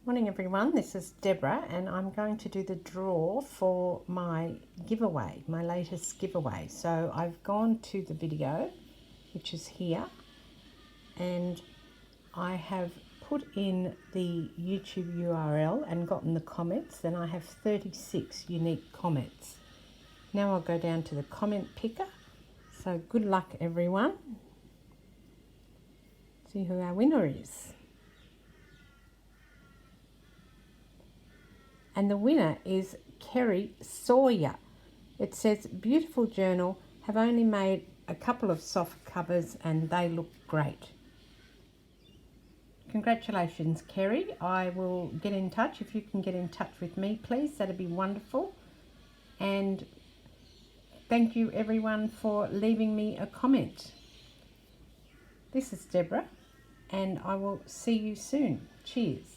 Morning everyone, this is Deborah and I'm going to do the draw for my giveaway, my latest giveaway. So I've gone to the video, which is here, and I have put in the YouTube URL and gotten the comments. Then I have 36 unique comments. Now I'll go down to the comment picker. So good luck everyone. See who our winner is. And the winner is Kerry Sawyer. It says, beautiful journal, have only made a couple of soft covers and they look great. Congratulations, Kerry. I will get in touch. If you can get in touch with me, please, that'd be wonderful. And thank you everyone for leaving me a comment. This is Deborah and I will see you soon. Cheers.